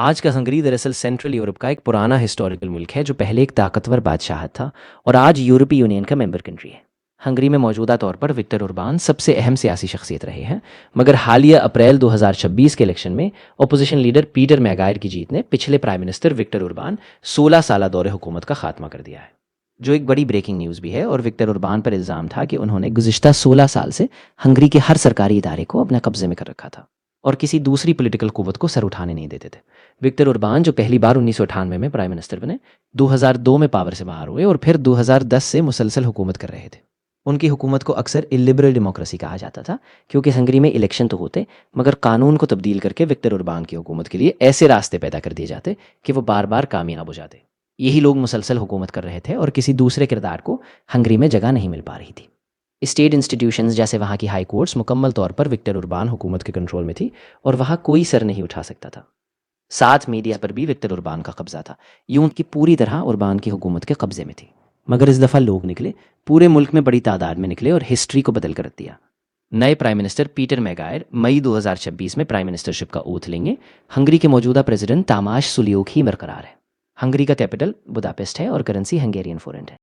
آج کا ہنگری دراصل سینٹرل یورپ کا ایک پرانا ہسٹوریکل ملک ہے جو پہلے ایک طاقتور بادشاہت تھا اور آج یورپی یونین کا ممبر کنٹری ہے۔ ہنگری میں موجودہ طور پر وکٹر اوربان سب سے اہم سیاسی شخصیت رہے ہیں، مگر حالیہ اپریل 2026 کے الیکشن میں اپوزیشن لیڈر پیٹر میگائر کی جیت نے پچھلے پرائم منسٹر وکٹر اوربان 16 سالہ دور حکومت کا خاتمہ کر دیا ہے، جو ایک بڑی بریکنگ نیوز بھی ہے۔ اور وکٹر اوربان پر الزام تھا کہ انہوں نے گزشتہ 16 سال سے ہنگری کے ہر سرکاری ادارے کو اپنے قبضے میں کر رکھا تھا اور کسی دوسری پولیٹیکل قوت کو سر اٹھانے نہیں دیتے تھے۔ وکٹر اوربان جو پہلی بار 1998 میں پرائم منسٹر بنے، 2002 میں پاور سے باہر ہوئے اور پھر 2010 سے مسلسل حکومت کر رہے تھے۔ ان کی حکومت کو اکثر البرل ڈیموکریسی کہا جاتا تھا، کیونکہ ہنگری میں الیکشن تو ہوتے مگر قانون کو تبدیل کر کے وکٹر اوربان کی حکومت کے لیے ایسے راستے پیدا کر دیے جاتے کہ وہ بار بار کامیاب ہو جاتے۔ یہی لوگ مسلسل حکومت کر رہے تھے اور کسی دوسرے کردار کو ہنگری میں جگہ نہیں مل پا رہی تھی۔ اسٹیٹ انسٹیٹیوشنز جیسے وہاں کی ہائی کورٹس مکمل طور پر وکٹر اوربان حکومت کے کنٹرول میں تھی اور وہاں کوئی سر نہیں اٹھا سکتا تھا۔ ساتھ میڈیا پر بھی وکٹر اوربان کا قبضہ تھا، یوں کہ پوری طرح اوربان کی حکومت کے قبضے میں تھی۔ مگر اس دفعہ لوگ نکلے، پورے ملک میں بڑی تعداد میں نکلے اور ہسٹری کو بدل کر رکھ دیا۔ نئے پرائم منسٹر پیٹر میگائر مئی 2026 میں پرائم منسٹرشپ کا اوتھ لیں گے۔ ہنگری کے موجودہ پریزیڈنٹ تاماش سولیوک ہی برقرار ہے۔ ہنگری کا کیپٹل بداپیسٹ ہے اور کرنسی ہنگیرین فورنٹ ہے۔